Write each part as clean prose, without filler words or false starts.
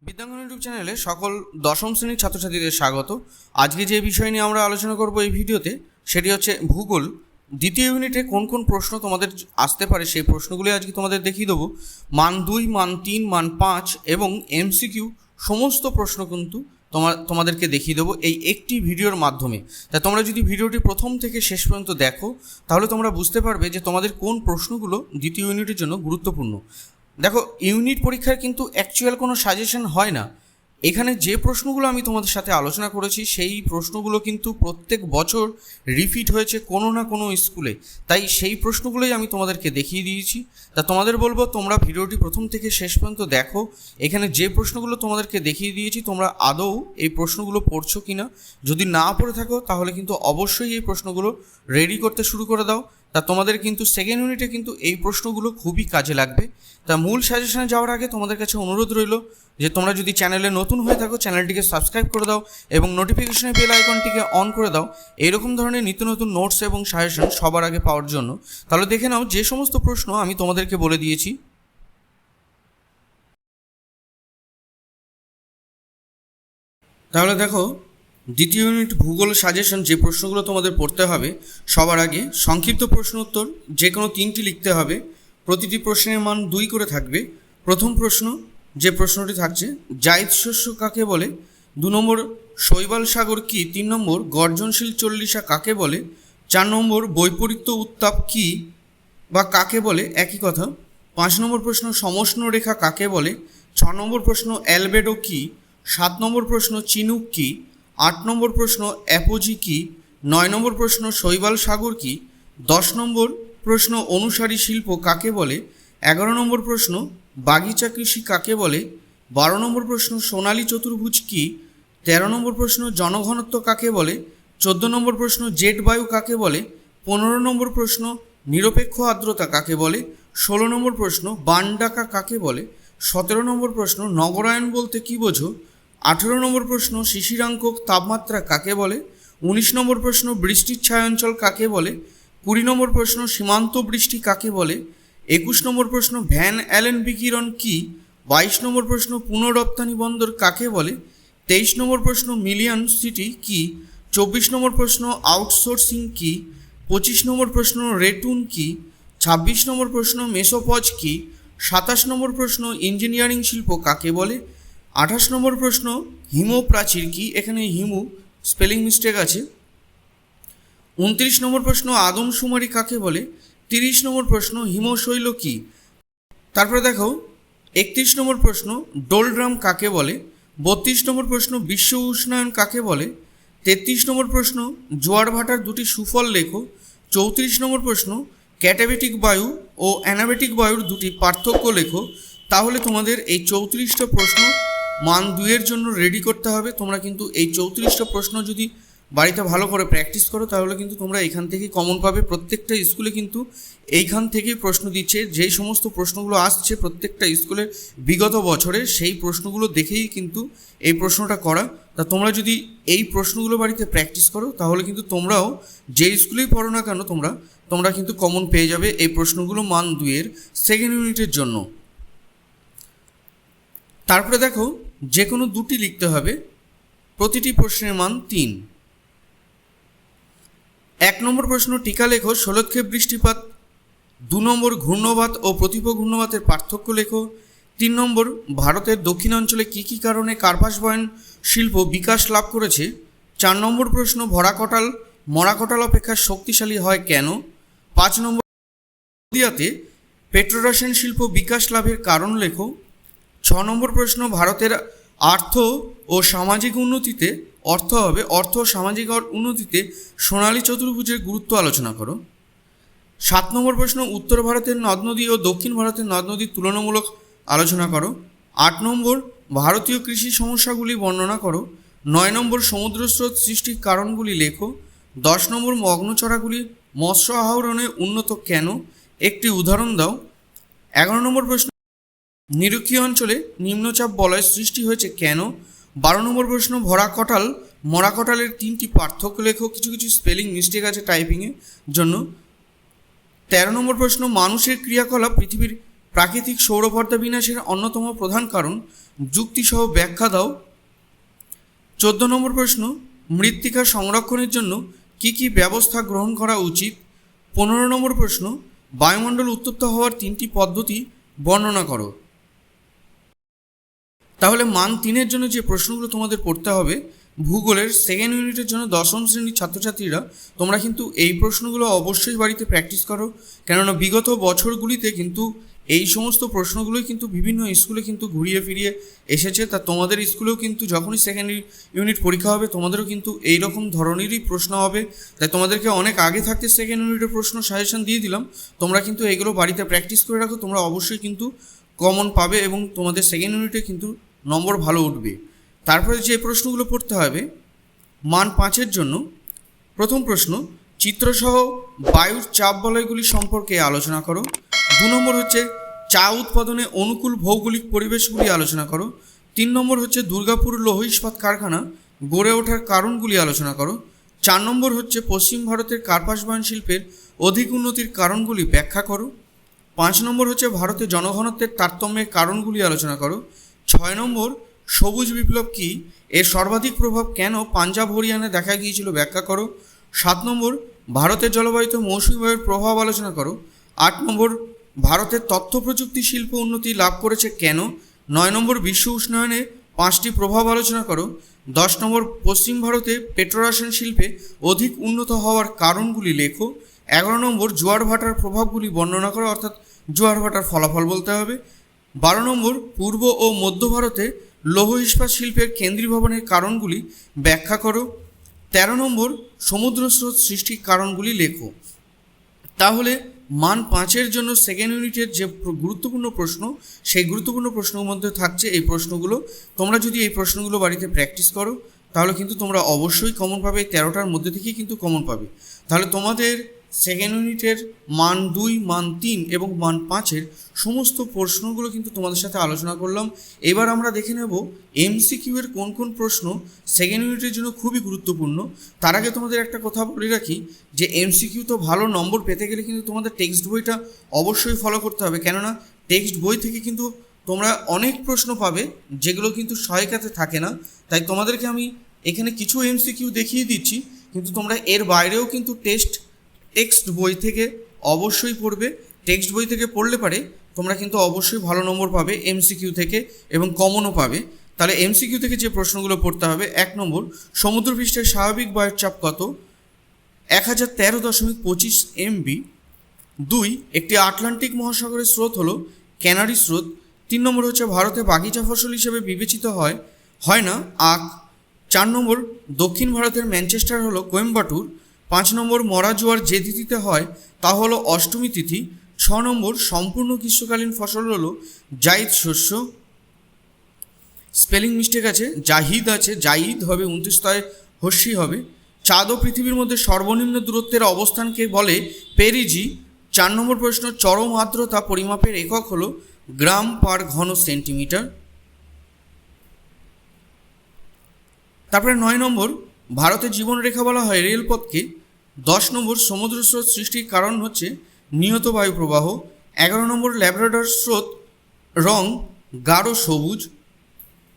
বিদ্যাঙ্গন YouTube চ্যানেলে সকল দশম শ্রেণীর ছাত্রছাত্রীদের স্বাগত। আজকে যে বিষয় নিয়ে আমরা আলোচনা করব এই ভিডিওতে, সেটি হচ্ছে ভূগোল। দ্বিতীয় ইউনিটে কোন কোন প্রশ্ন তোমাদের আসতে পারে সেই প্রশ্নগুলি আজকে তোমাদের দেখিয়ে দেবো। মান 2, মান 3, মান 5 এবং এমসিকিউ সমস্ত প্রশ্ন কিন্তু তোমাদেরকে দেখিয়ে দেবো এই একটি ভিডিওর মাধ্যমে। তাই তোমরা যদি ভিডিওটি প্রথম থেকে শেষ পর্যন্ত দেখো তাহলে তোমরা বুঝতে পারবে যে তোমাদের কোন প্রশ্নগুলো দ্বিতীয় ইউনিটের জন্য গুরুত্বপূর্ণ। দেখো, ইউনিট পরীক্ষার কিন্তু অ্যাকচুয়াল কোনো সাজেশন হয় না। এখানে যে প্রশ্নগুলো আমি তোমাদের সাথে আলোচনা করেছি সেই প্রশ্নগুলো কিন্তু প্রত্যেক বছর রিপিট হয়েছে কোনো না কোনো স্কুলে, তাই সেই প্রশ্নগুলোই আমি তোমাদেরকে দেখিয়ে দিয়েছি। তা তোমাদের বলবো তোমরা ভিডিওটি প্রথম থেকে শেষ পর্যন্ত দেখো। এখানে যে প্রশ্নগুলো তোমাদেরকে দেখিয়ে দিয়েছি তোমরা আদৌ এই প্রশ্নগুলো পড়ছো কি না, যদি না পড়ে থাকো তাহলে কিন্তু অবশ্যই এই প্রশ্নগুলো রেডি করতে শুরু করে দাও। তা তোমাদের কিন্তু সেকেন্ড ইউনিটে কিন্তু এই প্রশ্নগুলো খুবই কাজে লাগবে। তা মূল সাজেশনে যাওয়ার আগে তোমাদের কাছে অনুরোধ রইল যে তোমরা যদি চ্যানেলে নতুন হয়ে থাকো চ্যানেলটিকে সাবস্ক্রাইব করে দাও এবং নোটিফিকেশনের বেল আইকনটিকে অন করে দাও এইরকম ধরনের নিত্য নতুন নোটস এবং সাজেশন সবার আগে পাওয়ার জন্য। তাহলে দেখে নাও যে সমস্ত প্রশ্ন আমি তোমাদেরকে বলে দিয়েছি। তাহলে দেখো, দ্বিতীয় ইউনিট ভূগোল সাজেশন যে প্রশ্নগুলো তোমাদের পড়তে হবে, সবার আগে সংক্ষিপ্ত প্রশ্ন উত্তর যে কোনো 3টি লিখতে হবে। প্রতিটি প্রশ্নের মান 2 করে থাকবে। প্রথম প্রশ্ন যে প্রশ্নটি থাকছে, জায়িদ শস্য কাকে বলে? 2 নম্বর, শৈবাল সাগর কি? 3 নম্বর, গর্জনশীল চল্লিশা কাকে বলে? 4 নম্বর, বৈপরীত্য উত্তাপ কি বা কাকে বলে? একই কথা। 5 নম্বর প্রশ্ন, সমষ্ণ রেখা কাকে বলে? 6 নম্বর প্রশ্ন, অ্যালবেডো কি? 7 নম্বর প্রশ্ন, চিনুক কি? 8 নম্বর প্রশ্ন, অ্যাপোজি কি? 9 নম্বর প্রশ্ন, শৈবাল সাগর কি? 10 নম্বর প্রশ্ন, অনুসারী শিল্প কাকে বলে? 11 নম্বর প্রশ্ন, বাগিচা কৃষি কাকে বলে? 12 নম্বর প্রশ্ন, সোনালী চতুর্ভুজ কি? 13 নম্বর প্রশ্ন, জনঘনত্ব কাকে বলে? 14 নম্বর প্রশ্ন, জেট বায়ু কাকে বলে? 15 নম্বর প্রশ্ন, নিরপেক্ষ আর্দ্রতা কাকে বলে? 16 নম্বর প্রশ্ন, বান ডাকা কাকে বলে? 17 নম্বর প্রশ্ন, নগরায়ন বলতে কী বোঝো? 18 নম্বর প্রশ্ন, শিশিরাঙ্ক তাপমাত্রা কাকে বলে? 19 নম্বর প্রশ্ন, বৃষ্টির ছায়াঞ্চল কাকে বলে? 20 নম্বর প্রশ্ন, সীমান্ত বৃষ্টি কাকে বলে? 21 নম্বর প্রশ্ন, ভ্যান অ্যালেন বিকিরণ কি? 22 নম্বর প্রশ্ন, পুনঃরপ্তানি বন্দর কাকে বলে? 23 নম্বর প্রশ্ন, মিলিয়ন সিটি কি? 24 নম্বর প্রশ্ন, আউটসোর্সিং কি? 25 নম্বর প্রশ্ন, রেটুন কি? 26 নম্বর প্রশ্ন, মেসোপজ কি? 27 নম্বর প্রশ্ন, ইঞ্জিনিয়ারিং শিল্প কাকে বলে? 28 নম্বর প্রশ্ন, হিমপ্রাচীর কি? এখানে হিমু স্পেলিং মিস্টেক আছে। 29 নম্বর প্রশ্ন, আদমশুমারি কাকে বলে? 30 নম্বর প্রশ্ন, হিমশৈল কি? তারপরে দেখো 31 নম্বর প্রশ্ন, ডোলড্রাম কাকে বলে? 32 নম্বর প্রশ্ন, বিশ্ব উষ্ণায়ন কাকে বলে? 33 নম্বর প্রশ্ন, জোয়ার ভাটার দুটি সুফল লেখো। 34 নম্বর প্রশ্ন, ক্যাটাবেটিক বায়ু ও অ্যানাবেটিক বায়ুর দুটি পার্থক্য লেখো। তাহলে তোমাদের এই 34টা প্রশ্ন মান 2-এর জন্য রেডি করতে হবে। তোমরা কিন্তু এই 34টা প্রশ্ন যদি বাড়িতে ভালো করে প্র্যাকটিস করো তাহলে কিন্তু তোমরা এখান থেকেই কমন পাবে। প্রত্যেকটা স্কুলে কিন্তু এইখান থেকেই প্রশ্ন দিচ্ছে। যেই সমস্ত প্রশ্নগুলো আসছে প্রত্যেকটা স্কুলের বিগত বছরে সেই প্রশ্নগুলো দেখেই কিন্তু এই প্রশ্নটা করা। তা তোমরা যদি এই প্রশ্নগুলো বাড়িতে প্র্যাকটিস করো তাহলে কিন্তু তোমরাও যে স্কুলেই পড়ো না কেন তোমরা কিন্তু কমন পেয়ে যাবে এই প্রশ্নগুলো মান 2-এর সেকেন্ড ইউনিটের জন্য। তারপরে দেখো, যে কোনো 2টি লিখতে হবে। প্রতিটি প্রশ্নের মান 3। 1 নম্বর প্রশ্ন, টিকা লেখো ষোলক্ষেপ বৃষ্টিপাত। 2 নম্বর, ঘূর্ণবাত ও প্রতিপ ঘূর্ণবাতের পার্থক্য লেখো। 3 নম্বর, ভারতের দক্ষিণাঞ্চলে কী কী কারণে কার্পাস বয়ন শিল্প বিকাশ লাভ করেছে? 4 নম্বর প্রশ্ন, ভরা কটাল মরা কটাল অপেক্ষা শক্তিশালী হয় কেন? 5 নম্বর, নদিয়াতে পেট্রোরাসায়ন শিল্প বিকাশ লাভের কারণ লেখো। 6 নম্বর প্রশ্ন, ভারতের আর্থ ও সামাজিক উন্নতিতে অর্থ ও সামাজিক উন্নতিতে সোনালী চতুর্ভুজের গুরুত্ব আলোচনা করো। 7 নম্বর প্রশ্ন, উত্তর ভারতের নদ নদী ও দক্ষিণ ভারতের নদ নদীর তুলনামূলক আলোচনা করো। 8 নম্বর, ভারতীয় কৃষি সমস্যাগুলি বর্ণনা করো। 9 নম্বর, সমুদ্রস্রোত সৃষ্টির কারণগুলি লেখো। 10 নম্বর, মগ্নচড়াগুলি মৎস্য আহরণে উন্নত কেন? একটি উদাহরণ দাও। 11 নম্বর প্রশ্ন, নিরক্ষীয় অঞ্চলে নিম্নচাপ বলয় সৃষ্টি হয়েছে কেন? 12 নম্বর প্রশ্ন, ভরা কটাল মরা কটালের 3টি পার্থক্য লেখো। কিছু স্পেলিং মিস্টেক আছে টাইপিংয়ের জন্য। 13 নম্বর প্রশ্ন, মানুষের ক্রিয়াকলাপ পৃথিবীর প্রাকৃতিক সৌরপর্দা বিনাশের অন্যতম প্রধান কারণ, যুক্তিসহ ব্যাখ্যা দাও। 14 নম্বর প্রশ্ন, মৃত্তিকা সংরক্ষণের জন্য কি কি ব্যবস্থা গ্রহণ করা উচিত? 15 নম্বর প্রশ্ন, বায়ুমণ্ডল উত্তপ্ত হওয়ার 3টি পদ্ধতি বর্ণনা করো। তাহলে মান 3-এর জন্য যে প্রশ্নগুলো তোমাদের পড়তে হবে, ভূগোলের সেকেন্ড ইউনিটের জন্য 10ম শ্রেণীর ছাত্রছাত্রীরা তোমরা কিন্তু এই প্রশ্নগুলো অবশ্যই বাড়িতে প্র্যাকটিস করো, কেননা বিগত বছরগুলিতে কিন্তু এই সমস্ত প্রশ্নগুলোই কিন্তু বিভিন্ন স্কুলে কিন্তু ঘুরিয়ে ফিরিয়ে এসেছে। তা তোমাদের স্কুলেও কিন্তু যখনই সেকেন্ড ইউনিট পরীক্ষা হবে তোমাদেরও কিন্তু এই রকম ধরনেরই প্রশ্ন হবে। তাই তোমাদেরকে অনেক আগে থাকতে সেকেন্ড ইউনিটের প্রশ্ন সাজেশন দিয়ে দিলাম, তোমরা কিন্তু এগুলো বাড়িতে প্র্যাকটিস করে রাখো, তোমরা অবশ্যই কিন্তু কমন পাবে এবং তোমাদের সেকেন্ড ইউনিটে কিন্তু নম্বর ভালো উঠবে। তারপরে যে প্রশ্নগুলো পড়তে হবে মান 5-এর জন্য, প্রথম প্রশ্ন, চিত্রসহ বায়ুর চাপ বলয়গুলি সম্পর্কে আলোচনা করো। 2 নম্বর হচ্ছে চা উৎপাদনে অনুকূল ভৌগোলিক পরিবেশগুলি আলোচনা করো। 3 নম্বর হচ্ছে দুর্গাপুর লৌহ ইস্পাত কারখানা গড়ে ওঠার কারণগুলি আলোচনা করো। 4 নম্বর হচ্ছে পশ্চিম ভারতের কার্পাস বয়ন শিল্পের অধিক উন্নতির কারণগুলি ব্যাখ্যা করো। 5 নম্বর হচ্ছে ভারতে জনঘনত্বের তারতম্যের কারণগুলি আলোচনা করো। 6 নম্বর, সবুজ বিপ্লব কি, এর সর্বাধিক প্রভাব কেন পাঞ্জাব হরিয়ানায় দেখা গিয়েছিল ব্যাখ্যা করো। 7 নম্বর, ভারতের জলবায়ুতে মৌসুমী বায়ুর প্রভাব আলোচনা করো। 8 নম্বর, ভারতের তথ্য প্রযুক্তি শিল্প উন্নতি লাভ করেছে কেন। 9 নম্বর, বিশ্ব উষ্ণায়নে 5টি প্রভাব আলোচনা করো। 10 নম্বর, পশ্চিম ভারতে পেট্রোরসায়ন শিল্পে অধিক উন্নত হওয়ার কারণগুলি লেখো। 11 নম্বর, জোয়ার ভাটার প্রভাবগুলি বর্ণনা করো, অর্থাৎ জোয়ার ভাটার ফলাফল বলতে হবে। 12 নম্বর, পূর্ব ও মধ্য ভারতে লৌহ ইস্পাত শিল্পের কেন্দ্রীভবনের কারণগুলি ব্যাখ্যা করো। 13 নম্বর, সমুদ্র স্রোত সৃষ্টির কারণগুলি লেখো। তাহলে মান 5-এর জন্য সেকেন্ড ইউনিটের যে গুরুত্বপূর্ণ প্রশ্ন, সেই গুরুত্বপূর্ণ প্রশ্নের মধ্যে থাকছে এই প্রশ্নগুলো। তোমরা যদি এই প্রশ্নগুলো বাড়িতে প্র্যাকটিস করো তাহলে কিন্তু তোমরা অবশ্যই কমন পাবে, 13টার মধ্যে থেকেই কিন্তু কমন পাবে। তাহলে তোমাদের সেকেন্ড ইউনিটের মান 2, মান 3 এবং মান 5-এর সমস্ত প্রশ্নগুলো কিন্তু তোমাদের সাথে আলোচনা করলাম। এবার আমরা দেখে নেব এমসিকিউ এর কোন কোন প্রশ্ন সেকেন্ড ইউনিটের জন্য খুবই গুরুত্বপূর্ণ। তার আগে তোমাদের একটা কথা বলে রাখি যে এমসিকিউ তো ভালো নম্বর পেতে গেলে কিন্তু তোমাদের টেক্সট বইটা অবশ্যই ফলো করতে হবে, কেননা টেক্সট বই থেকে কিন্তু তোমরা অনেক প্রশ্ন পাবে যেগুলো কিন্তু সহায়িকাতে থাকে না। তাই তোমাদেরকে আমি এখানে কিছু এমসিকিউ দেখিয়ে দিচ্ছি, কিন্তু তোমরা এর বাইরেও কিন্তু টেক্সট বই থেকে অবশ্যই পড়বে। টেক্সট বই থেকে পড়লে পারে তোমরা কিন্তু অবশ্যই ভালো নম্বর পাবে এমসিকিউ থেকে এবং কমনও পাবে। তাহলে এমসিকিউ থেকে যে প্রশ্নগুলো পড়তে হবে, 1 নম্বর, সমুদ্রপৃষ্ঠের স্বাভাবিক বায়ুর চাপ কত? 1013.25 MB। 2, একটি আটলান্টিক মহাসাগরের স্রোত হলো ক্যানারি স্রোত। 3 নম্বর হচ্ছে ভারতে বাগিচা ফসল হিসেবে বিবেচিত হয় না আখ। 4 নম্বর, দক্ষিণ ভারতের ম্যানচেস্টার হলো কোয়েম্বাটুর। 5 নম্বর, মরা জোয়ার যে তিথিতে হয় তা হলো অষ্টমী তিথি। 6 নম্বর, সম্পূর্ণ গ্রীষ্মকালীন ফসল হলো জাইদ শস্য। স্পেলিং মিস্টেক আছে, জাহিদ আছে, জাইদ হবে, 29 তয় হস্যি হবে। চাঁদ ও পৃথিবীর মধ্যে সর্বনিম্ন দূরত্বের অবস্থানকে বলে পেরিজি। 4 নম্বর প্রশ্ন, চরম আর্দ্রতা পরিমাপের একক হলো গ্রাম পার ঘন সেন্টিমিটার। তারপরে 9 নম্বর, ভারতের জীবনরেখা বলা হয় রেলপথকে। 10 নম্বর, সমুদ্র স্রোত সৃষ্টির কারণ হচ্ছে নিহত বায়ু প্রবাহ। 11 নম্বর, ল্যাব্রাডর স্রোত রং গাঢ় সবুজ।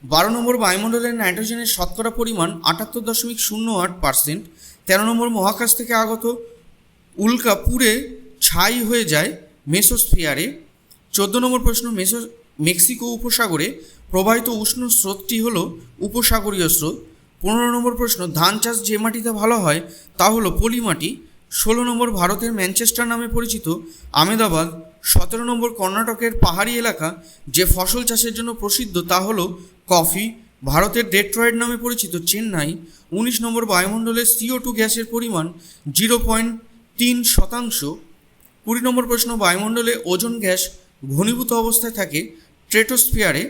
12 নম্বর, বায়ুমণ্ডলের নাইট্রোজেনের শতকরা পরিমাণ 78.08%। 13 নম্বর, মহাকাশ থেকে আগত উল্কা পুড়ে ছাই হয়ে যায় মেসোস্ফিয়ারে। 14 নম্বর প্রশ্ন, মেক্সিকো উপসাগরে প্রবাহিত উষ্ণ স্রোতটি হলো উপসাগরীয় স্রোত। 15 নম্বর প্রশ্ন, ধান চাষ যে মাটিতে ভালো হয় তা হলো পলি মাটি। 16 নম্বর, ভারতের ম্যানচেস্টার নামে পরিচিত আহমেদাবাদ। 17 নম্বর, কর্ণাটকের পাহাড়ি এলাকা যে ফসল চাষের জন্য প্রসিদ্ধ তা হলো কফি। ভারতের ডেট্রয়েড নামে পরিচিত চেন্নাই। 19 নম্বর, বায়ুমণ্ডলে CO2 গ্যাসের পরিমাণ 0.3%। 20 নম্বর প্রশ্ন, বায়ুমণ্ডলে ওজোন গ্যাস ঘনীভূত অবস্থায় থাকে স্ট্র্যাটোস্ফিয়ারে,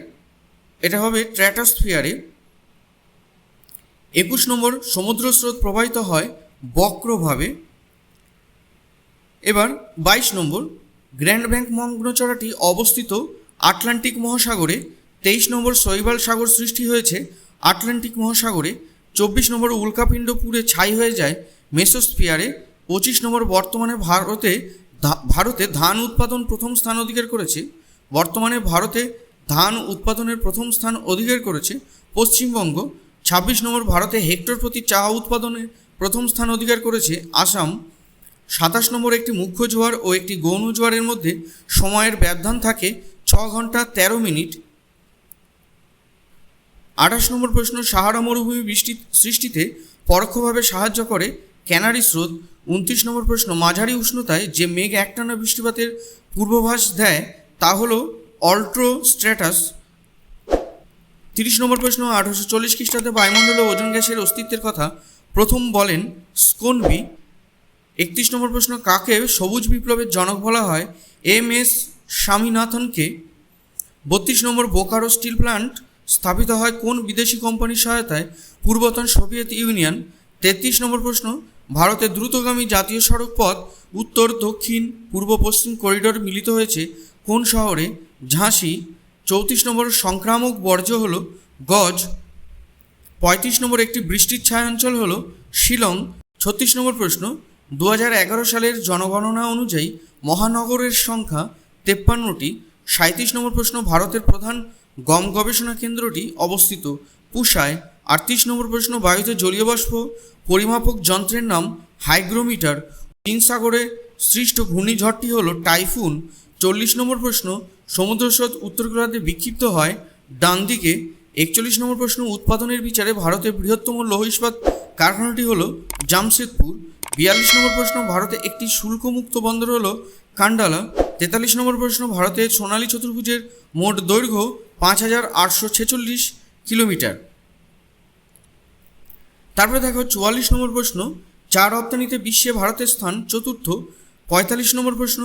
এটা হবে স্ট্র্যাটোস্ফিয়ারে। 21 নম্বর, সমুদ্র স্রোত প্রবাহিত হয় বক্রভাবে। এবার 22 নম্বর, গ্র্যান্ড ব্যাংক মগ্নচড়াটি অবস্থিত আটলান্টিক মহাসাগরে। 23 নম্বর, শৈবাল সাগর সৃষ্টি হয়েছে আটলান্টিক মহাসাগরে। 24 নম্বর, উল্কাপিণ্ড পুড়ে ছাই হয়ে যায় মেসোস্ফিয়ারে। 25 নম্বর, বর্তমানে ভারতে ধান উৎপাদন প্রথম স্থান অধিকার করেছে বর্তমানে ভারতে ধান উৎপাদনের প্রথম স্থান অধিকার করেছে পশ্চিমবঙ্গ। 26 নম্বর, ভারতে হেক্টর প্রতি চা উৎপাদনে প্রথম স্থান অধিকার করেছে আসাম। 27 নম্বর, একটি মুখ্য জোয়ার ও একটি গৌণ জোয়ারের মধ্যে সময়ের ব্যবধান থাকে 6 ঘন্টা 13 মিনিট। 28 নম্বর প্রশ্ন, সাহারা মরুভূমি বৃষ্টি সৃষ্টিতে পরোক্ষভাবে সাহায্য করে ক্যানারি স্রোত। 29 নম্বর প্রশ্ন, মাঝারি উষ্ণতায় যে মেঘ একটানা বৃষ্টিপাতের পূর্বাভাস দেয় তা হলো অল্ট্রোস্ট্র্যাটাস। 30 নম্বর প্রশ্ন, 1840 খ্রিস্টাব্দে বায়ুমণ্ডলে ওজোন গ্যাসের অস্তিত্বের কথা প্রথম বলেন স্কোনবি। 31 নম্বর প্রশ্ন, কাকে সবুজ বিপ্লবের জনক বলা হয়? MS স্বামীনাথনকে। 32 নম্বর, বোকারো স্টিল প্ল্যান্ট স্থাপিত হয় কোন বিদেশি কোম্পানির সহায়তায়? পূর্বতন সোভিয়েত ইউনিয়ন। 33 নম্বর প্রশ্ন, ভারতের দ্রুতগামী জাতীয় সড়ক পথ উত্তর দক্ষিণ পূর্ব পশ্চিম করিডোর মিলিত হয়েছে কোন শহরে? ঝাঁসি। 34 নম্বর, সংক্রামক বর্জ্য হল গজ। 35 নম্বর, একটি বৃষ্টির ছায়াঞ্চল হল শিলং। 36 নম্বর প্রশ্ন, 2011 সালের জনগণনা অনুযায়ী মহানগরের সংখ্যা 53টি। 37 নম্বর প্রশ্ন, ভারতের প্রধান গম গবেষণা কেন্দ্রটি অবস্থিত পুসায়। 38 নম্বর প্রশ্ন, বায়ুতে জলীয় বাষ্প পরিমাপক যন্ত্রের নাম হাইগ্রোমিটার। সাগরে সৃষ্ট ঘূর্ণিঝড়টি হল টাইফুন। 40 নম্বর প্রশ্ন, সমুদ্র স্রোত উত্তর গোলার্ধে বিক্ষিপ্ত হয় ডান দিকে। 41 নম্বর প্রশ্ন, উৎপাদনের বিচারে ভারতের বৃহত্তম লৌহ ইস্পাত কারখানাটি হল জামশেদপুর। 42 নম্বর প্রশ্ন, ভারতে একটি শুল্কমুক্ত বন্দর হল কান্ডালা। 43 নম্বর প্রশ্ন, ভারতের সোনালী চতুর্ভুজের মোট দৈর্ঘ্য 5846 কিলোমিটার। তারপরে দেখো 44 নম্বর প্রশ্ন, চা রপ্তানিতে বিশ্বে ভারতের স্থান চতুর্থ। 45 নম্বর প্রশ্ন,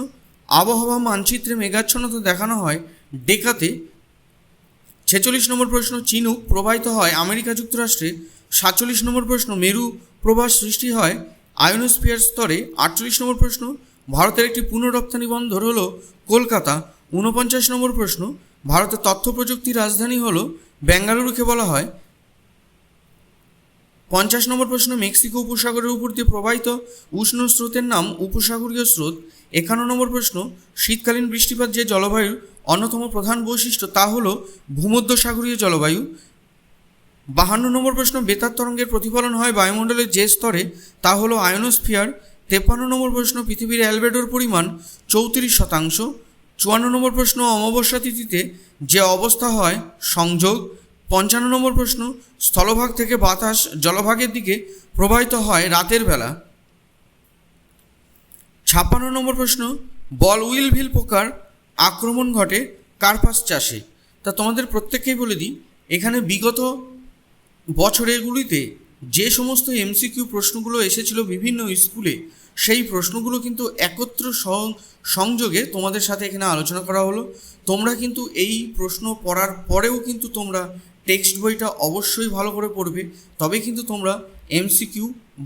আবহাওয়া মানচিত্রে মেঘাচ্ছন্নতা দেখানো হয় ডেকাতে। 46 নম্বর প্রশ্ন, চিনুক প্রবাহিত হয় আমেরিকা যুক্তরাষ্ট্রে। 47 নম্বর প্রশ্ন, মেরু প্রবাহ সৃষ্টি হয় আয়োনোস্ফিয়ার স্তরে। 48 নম্বর প্রশ্ন, ভারতের একটি পুনঃরপ্তানি বন্দর হল কলকাতা। 49 নম্বর প্রশ্ন, ভারতের তথ্য প্রযুক্তির রাজধানী হল বেঙ্গালুরুকে বলা হয়। 50 নম্বর প্রশ্ন, মেক্সিকো উপসাগরের উপর দিয়ে প্রবাহিত উষ্ণ স্রোতের নাম উপসাগরীয় স্রোত। 51 নম্বর প্রশ্ন, শীতকালীন বৃষ্টিপাত যে জলবায়ুর অন্যতম প্রধান বৈশিষ্ট্য তা হল ভূমধ্যসাগরীয় জলবায়ু। 52 নম্বর প্রশ্ন, বেতার তরঙ্গের প্রতিফলন হয় বায়ুমণ্ডলের যে স্তরে তা হল আয়োনোস্ফিয়ার। 53 নম্বর প্রশ্ন, পৃথিবীর অ্যালবেডোর পরিমাণ 34%। 54 নম্বর প্রশ্ন, অমাবস্যা তিথিতে যে অবস্থা হয় সংযোগ। 55 নম্বর প্রশ্ন, স্থলভাগ থেকে বাতাস জলভাগের দিকে প্রবাহিত হয় রাতের বেলা। 56 নম্বর প্রশ্ন, বল উইলভিল পোকার আক্রমণ ঘটে কার্পাস চাষে। তা তোমাদের প্রত্যেককেই বলে দিই, এখানে বিগত বছরগুলিতে যে সমস্ত MCQ প্রশ্নগুলো এসেছিল বিভিন্ন স্কুলে, সেই প্রশ্নগুলো কিন্তু একত্র সংযোগে তোমাদের সাথে এখানে আলোচনা করা হলো। তোমরা কিন্তু এই প্রশ্ন পড়ার পরেও কিন্তু তোমরা টেক্সট বইটা অবশ্যই ভালো করে পড়বে, তবে কিন্তু তোমরা MCQ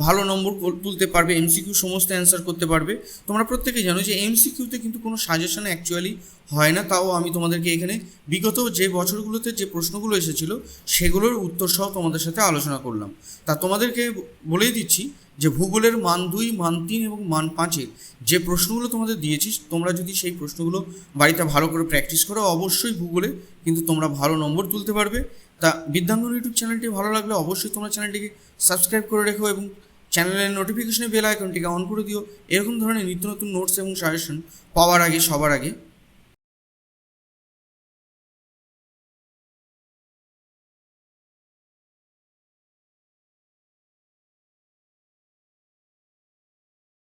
ভালো নম্বর তুলতে পারবে, MCQ সমস্ত অ্যান্সার করতে পারবে। তোমরা প্রত্যেকেই জানো যে MCQতে কিন্তু কোনো সাজেশন অ্যাকচুয়ালি হয় না, তাও আমি তোমাদেরকে এখানে বিগত যে বছরগুলোতে যে প্রশ্নগুলো এসেছিলো সেগুলোর উত্তর সহ তোমাদের সাথে আলোচনা করলাম। তা তোমাদেরকে বলেই দিচ্ছি যে ভূগোলের মান 2, মান 3 এবং মান 5-এর যে প্রশ্নগুলো তোমাদের দিয়েছি, তোমরা যদি সেই প্রশ্নগুলো বাড়িতে ভালো করে প্র্যাকটিস করো, অবশ্যই ভূগোলে কিন্তু তোমরা ভালো নম্বর তুলতে পারবে। তা বিদ্যাঙ্গন ইউটিউব চ্যানেলটি ভালো লাগলে অবশ্যই তোমরা চ্যানেলটিকে সাবস্ক্রাইব করে রেখো এবং চ্যানেলের নোটিফিকেশনে বেল আইকনটিকে অন করে দিও, এরকম ধরনের নিত্য নতুন নোটস এবং সাজেশন পাওয়ার আগে সবার আগে।